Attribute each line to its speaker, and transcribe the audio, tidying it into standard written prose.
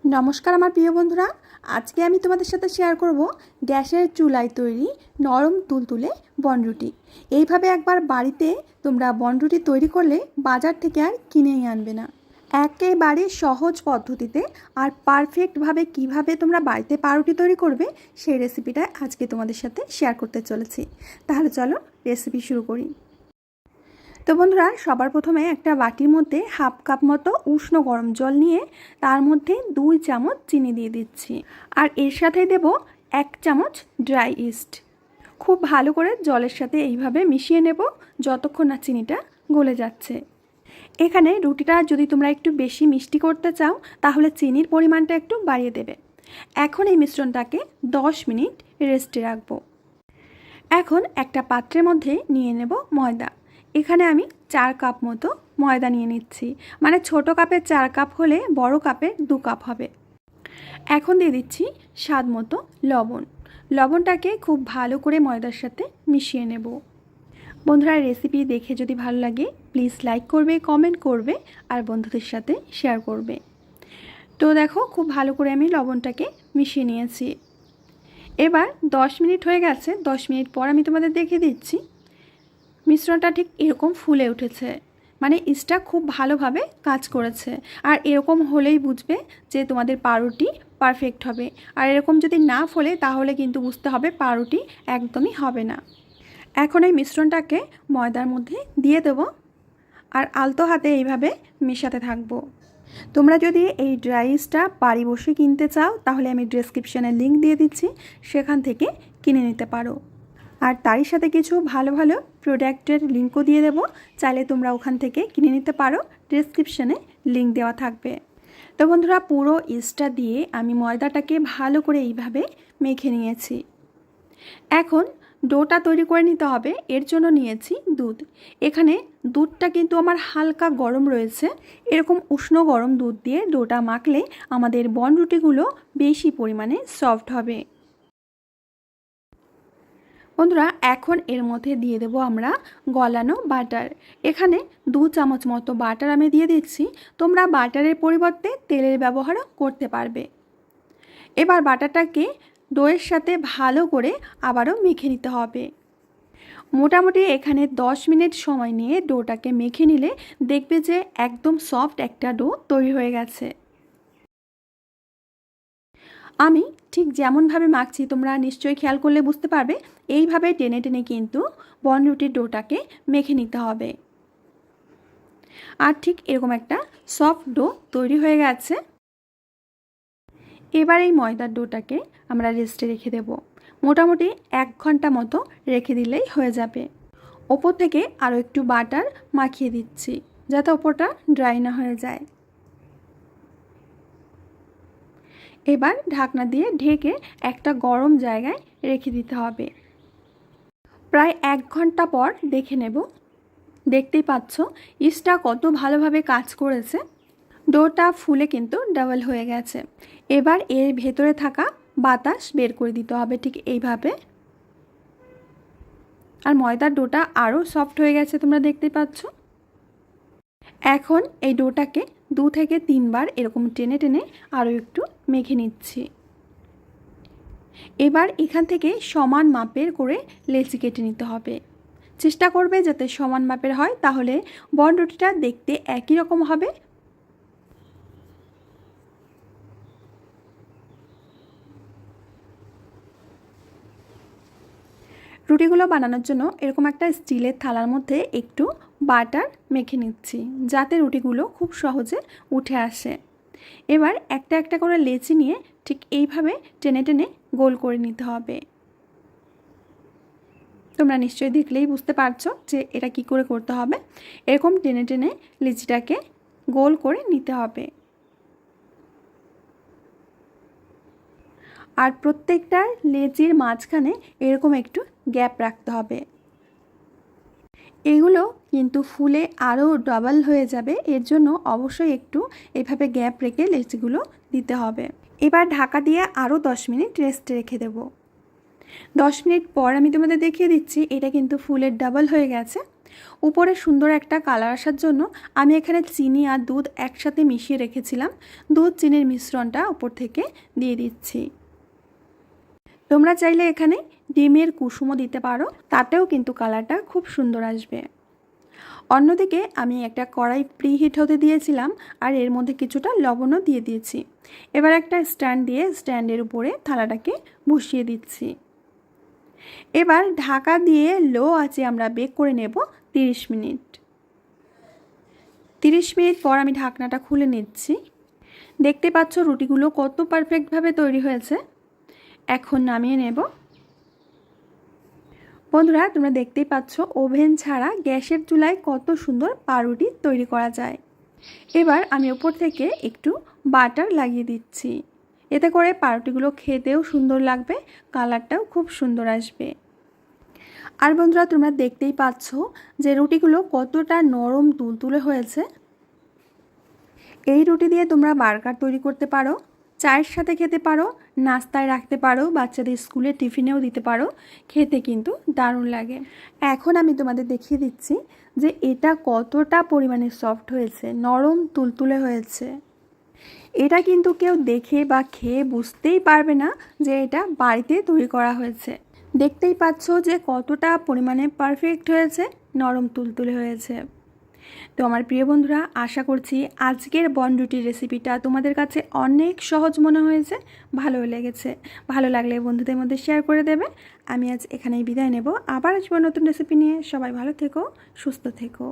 Speaker 1: নমস্কার আমার প্রিয় বন্ধুরা, আজকে আমি তোমাদের সাথে শেয়ার করব গ্যাসের চুলায় তৈরি নরম তুলতুলে বনরুটি। এইভাবে একবার বাড়িতে তোমরা বনরুটি তৈরি করলে বাজার থেকে আর কিনেই আনবে না। একেবারে সহজ পদ্ধতিতে আর পারফেক্টভাবে কিভাবে তোমরা বাড়িতে পাউরুটি তৈরি করবে সেই রেসিপিটা আজকে তোমাদের সাথে শেয়ার করতে চলেছি। তাহলে চলো রেসিপি শুরু করি। তো বন্ধুরা, সবার প্রথমে একটা বাটির মধ্যে হাফ কাপ মতো উষ্ণ গরম জল নিয়ে তার মধ্যে 2 চামচ চিনি দিয়ে দিচ্ছি, আর এর সাথে দেব 1 চামচ ড্রাই ইস্ট। খুব ভালো করে জলের সাথে এইভাবে মিশিয়ে নেব যতক্ষণ না চিনিটা গলে যাচ্ছে। এখানে রুটিটা যদি তোমরা একটু বেশি মিষ্টি করতে চাও তাহলে চিনির পরিমাণটা একটু বাড়িয়ে দেবে। এখন এই মিশ্রণটাকে 10 মিনিট রেস্টে রাখবো। এখন একটা পাত্রের মধ্যে নিয়ে নেব ময়দা। এখানে আমি 4 কাপ মতো ময়দা নিয়ে নিচ্ছি, মানে ছোট কাপের 4 কাপ হলে বড় কাপের 2 কাপ হবে। এখন দিয়ে দিচ্ছি স্বাদ মতো লবণ। লবণটাকে খুব ভালো করে ময়দার সাথে মিশিয়ে নেব। বন্ধুরা, রেসিপি দেখে যদি ভালো লাগে প্লিজ লাইক করবে, কমেন্ট করবে আর বন্ধুদের সাথে শেয়ার করবে। তো দেখো, খুব ভালো করে আমি লবণটাকে মিশিয়ে নিয়েছি। এবার 10 মিনিট হয়ে গেছে। 10 মিনিট পর আমি তোমাদের দেখিয়ে দিচ্ছি মিশ্রণটা ঠিক এরকম ফুলে উঠেছে, মানে ইস্টটা খুব ভালোভাবে কাজ করেছে। আর এরকম হলেই বুঝবে যে তোমাদের পাউরুটি পারফেক্ট হবে। আর এরকম যদি না ফোলে তাহলে কিন্তু বুঝতে হবে পাউরুটি একদমই হবে না। এখন এই মিশ্রণটাকে ময়দার মধ্যে দিয়ে দেব আর আলতো হাতে এইভাবে মেশাতে থাকবো। তোমরা যদি এই ড্রাই ইস্টটা বাড়ি বসে কিনতে চাও তাহলে আমি ডেসক্রিপশানে লিঙ্ক দিয়ে দিচ্ছি, সেখান থেকে কিনে নিতে পারো। আর তারই সাথে কিছু ভালো ভালো প্রোডাক্টের লিঙ্কও দিয়ে দেবো, চাইলে তোমরা ওখান থেকে কিনে নিতে পারো, ডেসক্রিপশানে লিঙ্ক দেওয়া থাকবে। তো বন্ধুরা, পুরো ইস্টটা দিয়ে আমি ময়দাটাকে ভালো করে এইভাবে মেখে নিয়েছি। এখন ডোটা তৈরি করে নিতে হবে। এর জন্য নিয়েছি দুধ। এখানে দুধটা কিন্তু আমার হালকা গরম রয়েছে। এরকম উষ্ণ গরম দুধ দিয়ে ডোটা মাখলে আমাদের বনরুটিগুলো বেশি পরিমাণে সফট হবে। বন্ধুরা, এখন এর মধ্যে দিয়ে দেব আমরা গলানো বাটার। এখানে 2 চামচ মতো বাটার আমি দিয়ে দিচ্ছি। তোমরা বাটারের পরিবর্তে তেলের ব্যবহারও করতে পারবে। এবার বাটারটাকে দইয়ের সাথে ভালো করে আবারও মেখে নিতে হবে। মোটামুটি এখানে 10 মিনিট সময় নিয়ে ডোটাকে মেখে নিলে দেখবে যে একদম সফট একটা ডো তৈরি হয়ে গেছে। আমি ঠিক যেমনভাবে মাখছি তোমরা নিশ্চয়ই খেয়াল করলে বুঝতে পারবে, এইভাবে টেনে টেনে কিন্তু বনরুটির ডোটাকে মেখে নিতে হবে। আর ঠিক এরকম একটা সফট ডো তৈরি হয়ে গেছে। এবার এই ময়দার ডোটাকে আমরা রেস্টে রেখে দেব। মোটামুটি 1 ঘন্টা মতো রেখে দিলেই হয়ে যাবে। ওপর থেকে আরও একটু বাটার মাখিয়ে দিচ্ছি যাতে ওপরটা ড্রাই না হয়ে যায়। এবার ঢাকনা দিয়ে ঢেকে একটা গরম জায়গায় রেখে দিতে হবে। প্রায় 1 ঘন্টা পর দেখে নেব। দেখতেই পাচ্ছ ইস্টটা কত ভালোভাবে কাজ করেছে। ডোটা ফুলে কিন্তু ডাবল হয়ে গেছে। এবার এর ভেতরে থাকা বাতাস বের করে দিতে হবে ঠিক এইভাবে। আর ময়দার ডোটা আরও সফট হয়ে গেছে, তোমরা দেখতেই পাচ্ছ। এখন এই ডোটাকে 2 থেকে 3 বার এরকম টেনে টেনে আরও একটু মেখে নিচ্ছি। এবার এখান থেকে সমান মাপের করে লেচি কেটে নিতে হবে। চেষ্টা করবে যাতে সমান মাপের হয়, তাহলে বনরুটিটা দেখতে একই রকম হবে। রুটিগুলো বানানোর জন্য এরকম একটা স্টিলের থালার মধ্যে একটু বাটার মেখে নিচ্ছি যাতে রুটিগুলো খুব সহজে উঠে আসে। এবার একটা একটা করে লেচি নিয়ে ঠিক এইভাবে টেনে টেনে গোল করে নিতে হবে। তোমরা নিশ্চয়ই দেখলেই বুঝতে পারছো যে এটা কি করে করতে হবে। এরকম টেনে টেনে লেচিটাকে গোল করে নিতে হবে। আর প্রত্যেকটা লেচির মাঝখানে এরকম একটু গ্যাপ রাখতে হবে। এগুলো কিন্তু ফুলে আরও ডাবল হয়ে যাবে, এর জন্য অবশ্যই একটু এভাবে গ্যাপ রেখে লেচিগুলো দিতে হবে। এবার ঢাকা দিয়ে আরও 10 মিনিট রেস্টে রেখে দেব। 10 মিনিট পর আমি তোমাদের দেখিয়ে দিচ্ছি এটা কিন্তু ফুলের ডাবল হয়ে গেছে। উপরে সুন্দর একটা কালার আসার জন্য আমি এখানে চিনি আর দুধ একসাথে মিশিয়ে রেখেছিলাম। দুধ চিনির মিশ্রণটা উপর থেকে দিয়ে দিচ্ছি। তোমরা চাইলে এখানে ডিমের কুসুমও দিতে পারো, তাতেও কিন্তু কালারটা খুব সুন্দর আসবে। অন্যদিকে আমি একটা কড়াই প্রিহিট হতে দিয়েছিলাম আর এর মধ্যে কিছুটা লবণও দিয়ে দিয়েছি। এবার একটা স্ট্যান্ড দিয়ে স্ট্যান্ডের উপরে থালাটাকে বসিয়ে দিচ্ছি। এবার ঢাকা দিয়ে লো আঁচে আমরা বেক করে নেব 30 মিনিট। 30 মিনিট পর আমি ঢাকনাটা খুলে নিচ্ছি। দেখতে পাচ্ছ রুটিগুলো কত পারফেক্টভাবে তৈরি হয়েছে। এখন নামিয়ে নেব। বন্ধুরা, তোমরা দেখতেই পাচ্ছ ওভেন ছাড়া গ্যাসের চুলায় কত সুন্দর পাউরুটি তৈরি করা যায়। এবার আমি উপর থেকে একটু বাটার লাগিয়ে দিচ্ছি। এতে করে পাউরুটিগুলো খেতেও সুন্দর লাগবে, কালারটাও খুব সুন্দর আসবে। আর বন্ধুরা, তোমরা দেখতেই পাচ্ছ যে রুটিগুলো কতটা নরম তুলতুলে হয়েছে। এই রুটি দিয়ে তোমরা বার্গার তৈরি করতে পারো, চায়ের সাথে খেতে পারো, নাস্তায় রাখতে পারো, বাচ্চাদের স্কুলে টিফিনেও দিতে পারো। খেতে কিন্তু দারুণ লাগে। এখন আমি তোমাদের দেখিয়ে দিচ্ছি যে এটা কতটা পরিমাণে সফট হয়েছে, নরম তুলতুলে হয়েছে। এটা কিন্তু কেউ দেখে বা খেয়ে বুঝতেই পারবে না যে এটা বাড়িতে তৈরি করা হয়েছে। দেখতেই পাচ্ছ যে কতটা পরিমাণে পারফেক্ট হয়েছে, নরম তুলতুলে হয়েছে। তো আমার প্রিয় বন্ধুরা, আশা করছি আজকের বনরুটির রেসিপিটা তোমাদের কাছে অনেক সহজ মনে হয়েছে, ভালো লেগেছে। ভালো লাগলে বন্ধুদের মধ্যে শেয়ার করে দেবে। আমি আজ এখানেই বিদায় নেব। আবার আসবো নতুন রেসিপি নিয়ে। সবাই ভালো থেকো, সুস্থ থেকো।